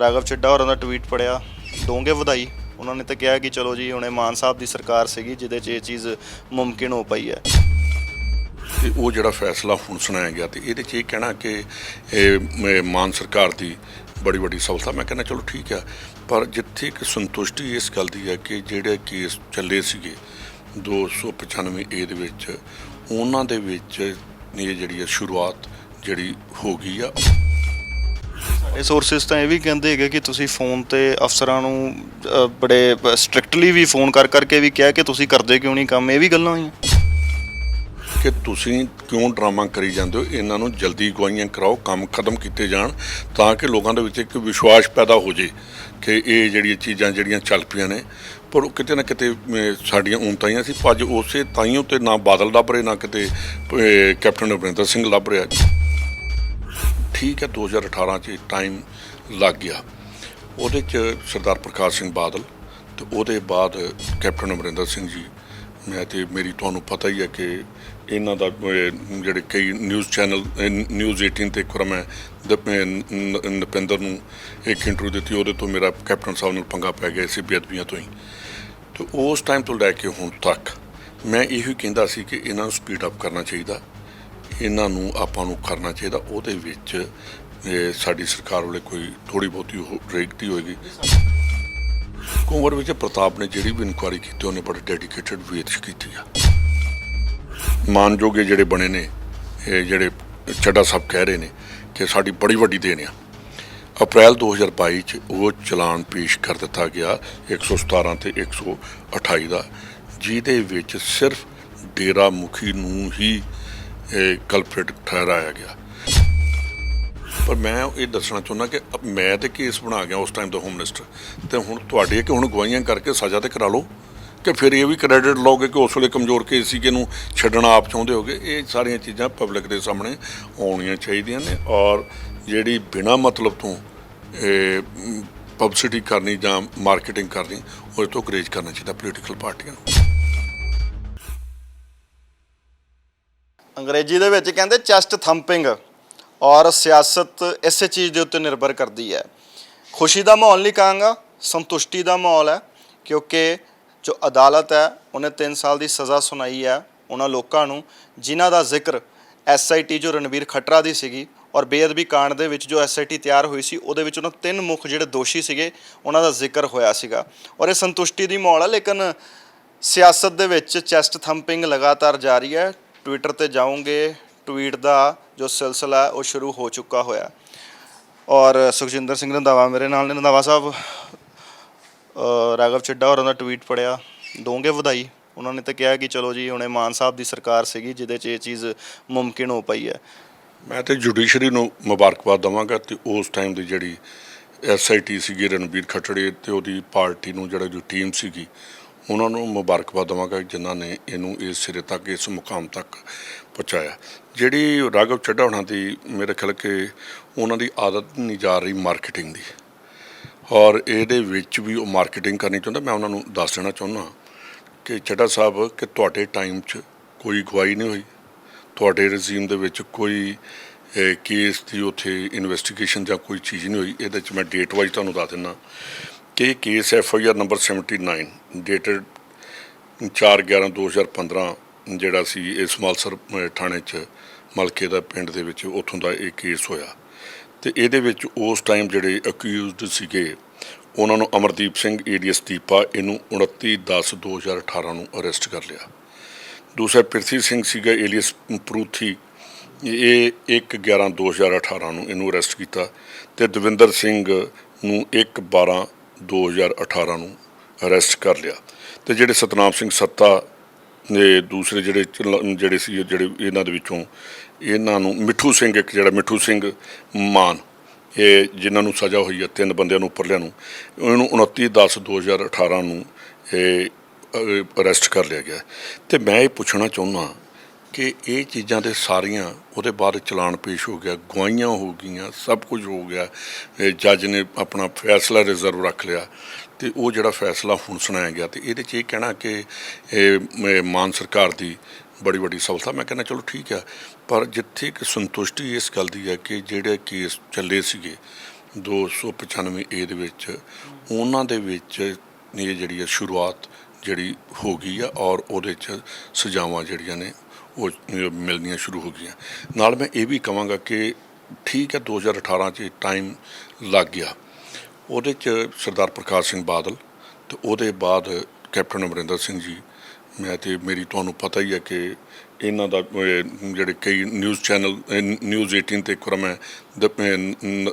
ਰਾਘਵ ਚੱਡਾ ਹੋਰਾਂ ਦਾ ਟਵੀਟ ਪੜਿਆ, ਦੋਗੇ ਵਧਾਈ। ਉਹਨਾਂ ਨੇ ਤਾਂ ਕਿਹਾ ਕਿ ਚਲੋ ਜੀ ਹੁਣੇ ਮਾਨ ਸਾਹਿਬ ਦੀ ਸਰਕਾਰ ਸੀਗੀ ਜਿਹਦੇ 'ਚ ਇਹ ਚੀਜ਼ ਮੁਮਕਿਨ ਹੋ ਪਈ ਹੈ। ਤੇ ਉਹ ਜਿਹੜਾ ਫੈਸਲਾ ਹੁਣ ਸੁਣਾਇਆ ਗਿਆ ਤੇ ਇਹਦੇ 'ਚ ਇਹ ਕਹਿਣਾ ਕਿ ਇਹ ਮਾਨ ਸਰਕਾਰ ਦੀ ਬੜੀ ਵੱਡੀ ਸਫਲਤਾ, ਮੈਂ ਕਹਿੰਦਾ ਚਲੋ ਠੀਕ ਆ, ਪਰ ਜਿੱਥੇ ਕਿ ਸੰਤੁਸ਼ਟੀ ਇਸ ਗੱਲ ਦੀ ਹੈ ਕਿ ਜਿਹੜੇ ਕੇਸ ਚੱਲੇ ਸੀਗੇ 295A ਦੇ ਵਿੱਚ, ਉਹਨਾਂ ਦੇ ਵਿੱਚ ਇਹ ਜਿਹੜੀ ਸ਼ੁਰੂਆਤ ਜਿਹੜੀ ਹੋ ਗਈ ਆ। ਇਹ ਸੋਰਸਿਸ ਤਾਂ ਇਹ ਵੀ ਕਹਿੰਦੇ ਹੈਗੇ ਕਿ ਤੁਸੀਂ ਫੋਨ ਤੇ ਅਫਸਰਾਂ ਨੂੰ ਬੜੇ ਸਟ੍ਰਿਕਟਲੀ ਵੀ ਫੋਨ ਕਰ ਕਰਕੇ ਵੀ ਕਿਹਾ ਕਿ ਤੁਸੀਂ ਕਰਦੇ ਕਿਉਂ ਨਹੀਂ ਕੰਮ, ਇਹ ਵੀ ਗੱਲਾਂ ਹੋਈਆਂ ਕਿ ਤੁਸੀਂ ਕਿਉਂ ਡਰਾਮਾ ਕਰੀ ਜਾਂਦੇ ਹੋ, ਇਹਨਾਂ ਨੂੰ ਜਲਦੀ ਗਵਾਹੀਆਂ ਕਰਾਓ, ਕੰਮ ਖਤਮ ਕੀਤੇ ਜਾਣ ਤਾਂ ਕਿ ਲੋਕਾਂ ਦੇ ਵਿੱਚ ਇੱਕ ਵਿਸ਼ਵਾਸ ਪੈਦਾ ਹੋ ਜੇ ਕਿ ਇਹ ਜਿਹੜੀਆਂ ਚੀਜ਼ਾਂ ਜਿਹੜੀਆਂ ਚੱਲ ਪਈਆਂ ਨੇ, ਪਰ ਉਹ ਕਿਤੇ ਨਾ ਕਿਤੇ ਸਾਡੀਆਂ ਊਣਤਾਈਆਂ ਸੀ। ਅੱਜ ਉਸੇ ਤਾਈਓ ਤੇ ਨਾ ਬਾਦਲ ਲੱਭ ਰਹੇ, ਨਾ ਕਿਤੇ ਕੈਪਟਨ ਅਮਰਿੰਦਰ ਸਿੰਘ ਲੱਭ ਰਿਹਾ। ਠੀਕ ਹੈ, 2018 'ਚ ਟਾਈਮ ਲੱਗ ਗਿਆ, ਉਹਦੇ 'ਚ ਸਰਦਾਰ ਪ੍ਰਕਾਸ਼ ਸਿੰਘ ਬਾਦਲ ਅਤੇ ਉਹਦੇ ਬਾਅਦ ਕੈਪਟਨ ਅਮਰਿੰਦਰ ਸਿੰਘ ਜੀ, ਮੈਂ ਤੇ ਮੇਰੀ ਤੁਹਾਨੂੰ ਪਤਾ ਹੀ ਹੈ ਕਿ ਇਹਨਾਂ ਦਾ ਜਿਹੜੇ ਕਈ ਨਿਊਜ਼ ਚੈਨਲ ਨਿਊਜ਼ 18 'ਤੇ ਇੱਕ ਵਾਰ ਮੈਂ ਨਪਿੰਦਰ ਨੂੰ ਇੱਕ ਇੰਟਰਵਿਊ ਦਿੱਤੀ, ਉਹਦੇ ਤੋਂ ਮੇਰਾ ਕੈਪਟਨ ਸਾਹਿਬ ਨਾਲ ਪੰਗਾ ਪੈ ਗਿਆ ਸੀ ਬੇਅਦਬੀਆਂ ਤੋਂ ਹੀ। ਅਤੇ ਉਸ ਟਾਈਮ ਤੋਂ ਲੈ ਕੇ ਹੁਣ ਤੱਕ ਮੈਂ ਇਹੋ ਕਹਿੰਦਾ ਸੀ ਕਿ ਇਹਨਾਂ ਨੂੰ ਸਪੀਡ ਅਪ ਕਰਨਾ ਚਾਹੀਦਾ, ਇਹਨਾਂ ਨੂੰ ਆਪਾਂ ਨੂੰ ਕਰਨਾ ਚਾਹੀਦਾ। ਉਹਦੇ ਵਿੱਚ ਸਾਡੀ ਸਰਕਾਰ ਵਾਲੇ ਕੋਈ ਥੋੜ੍ਹੀ ਬਹੁਤੀ ਰੇਗਤੀ ਹੋਏਗੀ। ਕੁੰਵਰ ਵਿੱਚ ਪ੍ਰਤਾਪ ਨੇ ਜਿਹੜੀ ਵੀ ਇਨਕੁਆਇਰੀ ਕੀਤੀ ਉਹਨੇ ਬੜੇ ਡੈਡੀਕੇਟਡ ਵੇਅ 'ਚ ਕੀਤੀ ਆ। ਮਾਨਯੋਗ ਜਿਹੜੇ ਬਣੇ ਨੇ, ਇਹ ਜਿਹੜੇ ਚੱਡਾ ਸਾਹਿਬ ਕਹਿ ਰਹੇ ਨੇ ਕਿ ਸਾਡੀ ਬੜੀ ਵੱਡੀ ਦੇਣ ਆ। ਅਪ੍ਰੈਲ 2022 'ਚ ਉਹ ਚਲਾਨ ਪੇਸ਼ ਕਰ ਦਿੱਤਾ ਗਿਆ 117 ਤੇ 128 ਦਾ, ਜਿਹਦੇ ਵਿੱਚ ਸਿਰਫ ਡੇਰਾ ਮੁਖੀ ਨੂੰ ਹੀ ਕਲਪਰੇਟ ਠਹਿਰਾਇਆ ਗਿਆ। ਪਰ ਮੈਂ ਇਹ ਦੱਸਣਾ ਚਾਹੁੰਦਾ ਕਿ ਮੈਂ ਤਾਂ ਕੇਸ ਬਣਾ ਗਿਆ ਉਸ ਟਾਈਮ ਦਾ ਹੋਮ ਮਿਨਿਸਟਰ, ਅਤੇ ਹੁਣ ਤੁਹਾਡੇ ਕਿ ਹੁਣ ਗਵਾਹੀਆਂ ਕਰਕੇ ਸਜ਼ਾ ਤਾਂ ਕਰਾ ਲਓ ਕਿ ਫਿਰ ਇਹ ਵੀ ਕ੍ਰੈਡਿਟ ਲਓਗੇ ਕਿ ਉਸ ਵੇਲੇ ਕਮਜ਼ੋਰ ਕੇਸ ਸੀ ਕਿ ਇਹਨੂੰ ਛੱਡਣਾ ਆਪ ਚਾਹੁੰਦੇ ਹੋਗੇ। ਇਹ ਸਾਰੀਆਂ ਚੀਜ਼ਾਂ ਪਬਲਿਕ ਦੇ ਸਾਹਮਣੇ ਆਉਣੀਆਂ ਚਾਹੀਦੀਆਂ ਨੇ, ਔਰ ਜਿਹੜੀ ਬਿਨਾਂ ਮਤਲਬ ਤੋਂ ਪਬਲਿਸਿਟੀ ਕਰਨੀ ਜਾਂ ਮਾਰਕੀਟਿੰਗ ਕਰਨੀ, ਉਹਦੇ ਤੋਂ ਗਰੇਜ਼ ਕਰਨਾ ਚਾਹੀਦਾ ਪੋਲੀਟੀਕਲ ਪਾਰਟੀਆਂ ਨੂੰ। ਅੰਗਰੇਜ਼ੀ ਦੇ ਵਿੱਚ ਕਹਿੰਦੇ ਚੈਸਟ ਥੰਪਿੰਗ, ਔਰ ਸਿਆਸਤ ਇਸੇ ਚੀਜ਼ ਦੇ ਉੱਤੇ ਨਿਰਭਰ ਕਰਦੀ ਹੈ। ਖੁਸ਼ੀ ਦਾ ਮਾਹੌਲ ਨਹੀਂ ਕਹਾਂਗਾ, ਸੰਤੁਸ਼ਟੀ ਦਾ ਮਾਹੌਲ ਹੈ, ਕਿਉਂਕਿ ਜੋ ਅਦਾਲਤ ਹੈ ਉਹਨੇ 3 ਸਾਲ ਦੀ ਸਜ਼ਾ ਸੁਣਾਈ ਹੈ ਉਹਨਾਂ ਲੋਕਾਂ ਨੂੰ ਜਿਨ੍ਹਾਂ ਦਾ ਜ਼ਿਕਰ SIT ਜੋ ਰਣਬੀਰ ਖੱਟਰਾ ਦੀ ਸੀਗੀ, ਔਰ ਬੇਅਦਬੀ ਕਾਂਡ ਦੇ ਵਿੱਚ ਜੋ SIT ਤਿਆਰ ਹੋਈ ਸੀ ਉਹਦੇ ਵਿੱਚ ਉਹਨਾਂ 3 ਮੁੱਖ ਜਿਹੜੇ ਦੋਸ਼ੀ ਸੀਗੇ ਉਹਨਾਂ ਦਾ ਜ਼ਿਕਰ ਹੋਇਆ ਸੀਗਾ, ਔਰ ਇਹ ਸੰਤੁਸ਼ਟੀ ਦੀ ਮਾਹੌਲ ਹੈ। ਲੇਕਿਨ ਸਿਆਸਤ ਦੇ ਵਿੱਚ ਚੈਸਟ ਥੰਪਿੰਗ ਲਗਾਤਾਰ ਜਾਰੀ ਹੈ। ਟਵਿੱਟਰ 'ਤੇ ਜਾਓਗੇ, ਟਵੀਟ ਦਾ ਜੋ ਸਿਲਸਿਲਾ ਉਹ ਸ਼ੁਰੂ ਹੋ ਚੁੱਕਾ ਹੋਇਆ। ਔਰ ਸੁਖਜਿੰਦਰ ਸਿੰਘ ਰੰਧਾਵਾ ਮੇਰੇ ਨਾਲ ਨੇ। ਰੰਧਾਵਾ ਸਾਹਿਬ, ਰਾਘਵ ਚੱਡਾ ਹੋਰਾਂ ਦਾ ਟਵੀਟ ਪੜਿਆ, ਦੋਗੇ ਵਧਾਈ। ਉਹਨਾਂ ਨੇ ਤਾਂ ਕਿਹਾ ਕਿ ਚਲੋ ਜੀ ਹੁਣੇ ਮਾਨ ਸਾਹਿਬ ਦੀ ਸਰਕਾਰ ਸੀਗੀ ਜਿਹਦੇ 'ਚ ਇਹ ਚੀਜ਼ ਮੁਮਕਿਨ ਹੋ ਪਈ ਹੈ। ਮੈਂ ਤਾਂ ਜੁਡੀਸ਼ਰੀ ਨੂੰ ਮੁਬਾਰਕਬਾਦ ਦੇਵਾਂਗਾ, ਅਤੇ ਉਸ ਟਾਈਮ ਦੀ ਜਿਹੜੀ SIT ਸੀਗੀ ਰਣਬੀਰ ਖੱਟੜੇ ਅਤੇ ਉਹਦੀ ਪਾਰਟੀ ਨੂੰ ਜਿਹੜਾ ਜੋ ਟੀਮ ਸੀਗੀ ਉਹਨਾਂ ਨੂੰ ਮੁਬਾਰਕਬਾਦ ਦੇਵਾਂਗਾ ਜਿਨ੍ਹਾਂ ਨੇ ਇਹਨੂੰ ਇਸ ਸਿਰੇ ਤੱਕ, ਇਸ ਮੁਕਾਮ ਤੱਕ ਪਹੁੰਚਾਇਆ। ਜਿਹੜੀ ਰਾਘਵ ਚੱਡਾ ਹੋਣਾ ਦੀ ਮੇਰੇ ਖਿਆਲ ਕਿ ਉਹਨਾਂ ਦੀ ਆਦਤ ਨਹੀਂ ਜਾ ਰਹੀ ਮਾਰਕੀਟਿੰਗ ਦੀ, ਔਰ ਇਹਦੇ ਵਿੱਚ ਵੀ ਉਹ ਮਾਰਕੀਟਿੰਗ ਕਰਨੀ ਚਾਹੁੰਦਾ। ਮੈਂ ਉਹਨਾਂ ਨੂੰ ਦੱਸ ਦੇਣਾ ਚਾਹੁੰਦਾ ਕਿ ਚੱਡਾ ਸਾਹਿਬ ਕਿ ਤੁਹਾਡੇ ਟਾਈਮ 'ਚ ਕੋਈ ਗਵਾਹੀ ਨਹੀਂ ਹੋਈ, ਤੁਹਾਡੇ ਰਜੀਮ ਦੇ ਵਿੱਚ ਕੋਈ ਕੇਸ ਦੀ ਉੱਥੇ ਇਨਵੈਸਟੀਗੇਸ਼ਨ ਜਾਂ ਕੋਈ ਚੀਜ਼ ਨਹੀਂ ਹੋਈ। ਇਹਦੇ 'ਚ ਮੈਂ ਡੇਟ ਵਾਈਜ਼ ਤੁਹਾਨੂੰ ਦੱਸ ਦਿੰਦਾ ਕਿ ਕੇਸ FIR ਨੰਬਰ 79 ਡੇਟਡ 4/11/2015 ਜਿਹੜਾ ਸੀ ਇਹ ਸਮਾਲਸਰ ਥਾਣੇ 'ਚ ਮਲਕੇ ਦਾ ਪਿੰਡ ਦੇ ਵਿੱਚ ਉੱਥੋਂ ਦਾ ਇਹ ਕੇਸ ਹੋਇਆ। ਅਤੇ ਇਹਦੇ ਵਿੱਚ ਉਸ ਟਾਈਮ ਜਿਹੜੇ ਅਕਿਊਜ਼ਡ ਸੀਗੇ ਉਹਨਾਂ ਨੂੰ ਅਮਰਦੀਪ ਸਿੰਘ ਏਲੀਅਸ ਦੀਪਾ, ਇਹਨੂੰ 29/10/2018 ਨੂੰ ਅਰੈਸਟ ਕਰ ਲਿਆ। ਦੂਸਰਾ ਪ੍ਰਿਥੀ ਸਿੰਘ ਸੀਗਾ ਏਲੀਅਸ ਪਰੂਥੀ, ਇਹ 1/11/2018 ਨੂੰ ਇਹਨੂੰ ਅਰੈਸਟ ਕੀਤਾ। ਅਤੇ ਦਵਿੰਦਰ ਸਿੰਘ ਨੂੰ 1/12/2018 ਨੂੰ ਅਰੈਸਟ ਕਰ ਲਿਆ। ਅਤੇ ਜਿਹੜੇ ਸਤਨਾਮ ਸਿੰਘ ਸੱਤਾ ਦੇ ਦੂਸਰੇ ਜਿਹੜੇ ਸੀ ਇਹਨਾਂ ਦੇ ਵਿੱਚੋਂ ਇਹਨਾਂ ਨੂੰ ਮਿੱਠੂ ਸਿੰਘ, ਇੱਕ ਜਿਹੜਾ ਮਿੱਠੂ ਸਿੰਘ ਮਾਨ, ਇਹ ਜਿਨ੍ਹਾਂ ਨੂੰ ਸਜ਼ਾ ਹੋਈ ਹੈ 3 ਬੰਦਿਆਂ ਨੂੰ ਉੱਪਰਲਿਆਂ ਨੂੰ, ਇਹਨੂੰ 29/10/2018 ਨੂੰ ਇਹ ਅਰੈਸਟ ਕਰ ਲਿਆ ਗਿਆ। ਅਤੇ ਮੈਂ ਇਹ ਪੁੱਛਣਾ ਚਾਹੁੰਦਾ ਕਿ ਇਹ ਚੀਜ਼ਾਂ ਦੇ ਸਾਰੀਆਂ ਉਹਦੇ ਬਾਅਦ ਚਲਾਨ ਪੇਸ਼ ਹੋ ਗਿਆ, ਗਵਾਹੀਆਂ ਹੋ ਗਈਆਂ, ਸਭ ਕੁਝ ਹੋ ਗਿਆ, ਜੱਜ ਨੇ ਆਪਣਾ ਫੈਸਲਾ ਰਿਜ਼ਰਵ ਰੱਖ ਲਿਆ, ਅਤੇ ਉਹ ਜਿਹੜਾ ਫੈਸਲਾ ਹੁਣ ਸੁਣਾਇਆ ਗਿਆ ਅਤੇ ਇਹਦੇ 'ਚ ਇਹ ਕਹਿਣਾ ਕਿ ਇਹ ਮਾਨ ਸਰਕਾਰ ਦੀ ਬੜੀ ਵੱਡੀ ਸਫਲਤਾ, ਮੈਂ ਕਹਿੰਦਾ ਚਲੋ ਠੀਕ ਆ, ਪਰ ਜਿੱਥੇ ਕਿ ਸੰਤੁਸ਼ਟੀ ਇਸ ਗੱਲ ਦੀ ਹੈ ਕਿ ਜਿਹੜੇ ਕੇਸ ਚੱਲੇ ਸੀਗੇ 295 ਏ ਦੇ ਵਿੱਚ ਉਹਨਾਂ ਦੇ ਵਿੱਚ ਇਹ ਜਿਹੜੀ ਹੈ ਸ਼ੁਰੂਆਤ ਜਿਹੜੀ ਹੋ ਗਈ ਆ ਔਰ ਉਹਦੇ 'ਚ ਸਜ਼ਾਵਾਂ ਜਿਹੜੀਆਂ ਨੇ ਉਹ ਮਿਲਣੀਆਂ ਸ਼ੁਰੂ ਹੋ ਗਈਆਂ। ਨਾਲ ਮੈਂ ਇਹ ਵੀ ਕਹਾਂਗਾ ਕਿ ਠੀਕ ਹੈ 2018 'ਚ ਟਾਈਮ ਲੱਗ ਗਿਆ, ਉਹਦੇ 'ਚ ਸਰਦਾਰ ਪ੍ਰਕਾਸ਼ ਸਿੰਘ ਬਾਦਲ ਤੇ ਉਹਦੇ ਬਾਅਦ ਕੈਪਟਨ ਅਮਰਿੰਦਰ ਸਿੰਘ ਜੀ, ਮੈਂ ਤੇ ਮੇਰੀ ਤੁਹਾਨੂੰ ਪਤਾ ਹੀ ਹੈ ਕਿ ਇਹਨਾਂ ਦਾ ਜਿਹੜੇ ਕਈ ਨਿਊਜ਼ ਚੈਨਲ ਨਿਊਜ਼ 18 ਤੇ ਇੱਕ ਵਾਰ ਮੈਂ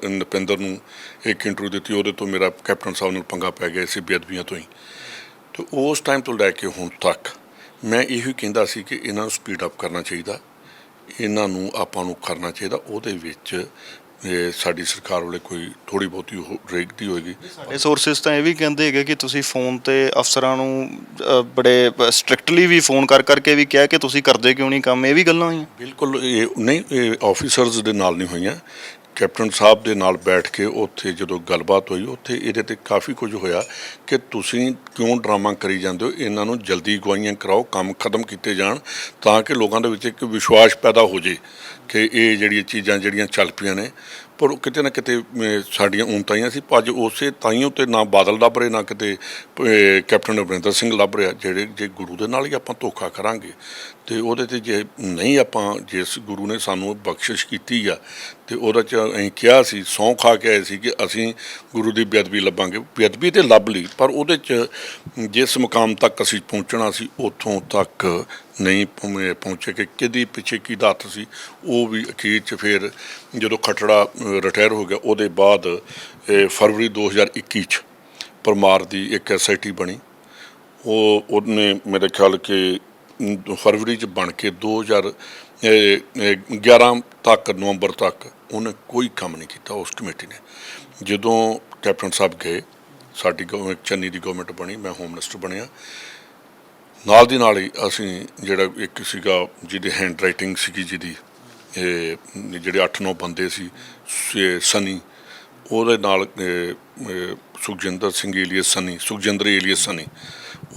ਨਪਿੰਦਰ ਨੂੰ ਇੱਕ ਇੰਟਰਵਿਊ ਦਿੱਤੀ, ਉਹਦੇ ਤੋਂ ਮੇਰਾ ਕੈਪਟਨ ਸਾਹਿਬ ਨਾਲ ਪੰਗਾ ਪੈ ਗਿਆ ਇਸੇ ਬੇਅਦਬੀਆਂ ਤੋਂ ਹੀ। ਤੇ ਉਸ ਟਾਈਮ ਤੋਂ ਲੈ ਕੇ ਹੁਣ ਤੱਕ ਮੈਂ ਇਹੀ ਕਹਿੰਦਾ ਸੀ ਕਿ ਇਹਨਾਂ ਨੂੰ ਸਪੀਡ ਅਪ ਕਰਨਾ ਚਾਹੀਦਾ, ਇਹਨਾਂ ਨੂੰ ਆਪਾਂ ਨੂੰ ਕਰਨਾ ਚਾਹੀਦਾ। ਉਹਦੇ ਵਿੱਚ ਸਾਡੀ ਸਰਕਾਰ ਵਾਲੇ ਕੋਈ ਥੋੜ੍ਹੀ ਬਹੁਤੀ ਰੇਗਦੀ ਹੋਏਗੀ। ਸਾਡੇ ਸੋਰਸਿਸ ਤਾਂ ਇਹ ਵੀ ਕਹਿੰਦੇ ਹੈਗੇ ਕਿ ਤੁਸੀਂ ਫੋਨ ਤੇ ਅਫਸਰਾਂ ਨੂੰ ਬੜੇ ਸਟ੍ਰਿਕਟਲੀ ਵੀ ਫੋਨ ਕਰ ਕਰਕੇ ਵੀ ਕਿਹਾ ਕਿ ਤੁਸੀਂ ਕਰਦੇ ਕਿਉਂ ਨਹੀਂ ਕੰਮ, ਇਹ ਵੀ ਗੱਲਾਂ ਹੋਈਆਂ? ਬਿਲਕੁਲ ਇਹ ਨਹੀਂ, ਇਹ ਆਫੀਸਰਸ ਦੇ ਨਾਲ ਨਹੀਂ ਹੋਈਆਂ, ਕੈਪਟਨ ਸਾਹਿਬ ਦੇ ਨਾਲ ਬੈਠ ਕੇ ਉੱਥੇ ਜਦੋਂ ਗੱਲਬਾਤ ਹੋਈ ਉੱਥੇ ਇਹਦੇ 'ਤੇ ਕਾਫੀ ਕੁਝ ਹੋਇਆ ਕਿ ਤੁਸੀਂ ਕਿਉਂ ਡਰਾਮਾ ਕਰੀ ਜਾਂਦੇ ਹੋ, ਇਹਨਾਂ ਨੂੰ ਜਲਦੀ ਅਗਵਾਈਆਂ ਕਰਾਓ, ਕੰਮ ਖਤਮ ਕੀਤੇ ਜਾਣ ਤਾਂ ਕਿ ਲੋਕਾਂ ਦੇ ਵਿੱਚ ਇੱਕ ਵਿਸ਼ਵਾਸ ਪੈਦਾ ਹੋ ਜੇ ਕਿ ਇਹ ਜਿਹੜੀਆਂ ਚੀਜ਼ਾਂ ਜਿਹੜੀਆਂ ਚੱਲ ਪਈਆਂ ਨੇ। ਪਰ ਕਿਤੇ ਨਾ ਕਿਤੇ ਸਾਡੀਆਂ ਊਣਤਾਈਆਂ ਸੀ, ਅੱਜ ਉਸੇ ਤਾਈਓ ਤੇ ਨਾ ਬਾਦਲ ਲੱਭ ਰਹੇ ਨਾ ਕਿਤੇ ਕੈਪਟਨ ਅਮਰਿੰਦਰ ਸਿੰਘ ਲੱਭ ਰਿਹਾ। ਜੇ ਗੁਰੂ ਦੇ ਨਾਲ ਹੀ ਆਪਾਂ ਧੋਖਾ ਕਰਾਂਗੇ ਤੇ ਉਹਦੇ 'ਤੇ ਜੇ ਨਹੀਂ ਆਪਾਂ, ਜਿਸ ਗੁਰੂ ਨੇ ਸਾਨੂੰ ਬਖਸ਼ਿਸ਼ ਕੀਤੀ ਆ ਤੇ ਉਹਦੇ 'ਚ ਅਸੀਂ ਕਿਹਾ ਸੀ, ਸਹੁੰ ਖਾ ਕੇ ਆਏ ਸੀ ਕਿ ਅਸੀਂ ਗੁਰੂ ਦੀ ਬੇਅਦਬੀ ਲੱਭਾਂਗੇ, ਬੇਅਦਬੀ ਤੇ ਲੱਭ ਲਈ, ਪਰ ਉਹਦੇ 'ਚ ਜਿਸ ਮੁਕਾਮ ਤੱਕ ਅਸੀਂ ਪਹੁੰਚਣਾ ਸੀ ਉੱਥੋਂ ਤੱਕ ਨਹੀਂ ਪਹੁੰਚੇ ਕਿ ਕਿਹਦੀ ਪਿੱਛੇ ਕੀ ਹੱਥ ਸੀ। ਉਹ ਵੀ ਅਖੀਰ 'ਚ ਫਿਰ ਜਦੋਂ ਖੱਟੜਾ ਰਿਟਾਇਰ ਹੋ ਗਿਆ ਉਹਦੇ ਬਾਅਦ ਫਰਵਰੀ 2021 'ਚ ਪਰਮਾਰ ਦੀ ਇੱਕ SIT ਬਣੀ, ਉਹਨੇ ਮੇਰੇ ਖਿਆਲ ਕਿ ਫਰਵਰੀ 'ਚ ਬਣ ਕੇ 2011 ਤੱਕ, ਨਵੰਬਰ ਤੱਕ ਉਹਨੇ ਕੋਈ ਕੰਮ ਨਹੀਂ ਕੀਤਾ ਉਸ ਕਮੇਟੀ ਨੇ। ਜਦੋਂ ਕੈਪਟਨ ਸਾਹਿਬ ਗਏ, ਸਾਡੀ ਚੰਨੀ ਦੀ ਗਵਰਨਮੈਂਟ ਬਣੀ, ਮੈਂ ਹੋਮ ਮਿਨਿਸਟਰ ਬਣਿਆ, ਨਾਲ ਦੀ ਨਾਲ ਹੀ ਅਸੀਂ ਜਿਹੜਾ ਇੱਕ ਸੀਗਾ ਜਿਹਦੀ ਹੈਂਡ ਰਾਈਟਿੰਗ ਸੀਗੀ, ਜਿਹਦੀ ਜਿਹੜੇ 8-9 ਬੰਦੇ ਸੀ, ਸਨੀ, ਉਹਦੇ ਨਾਲ ਸੁਖਜਿੰਦਰ ਏਲੀਅਸ ਸਨੀ,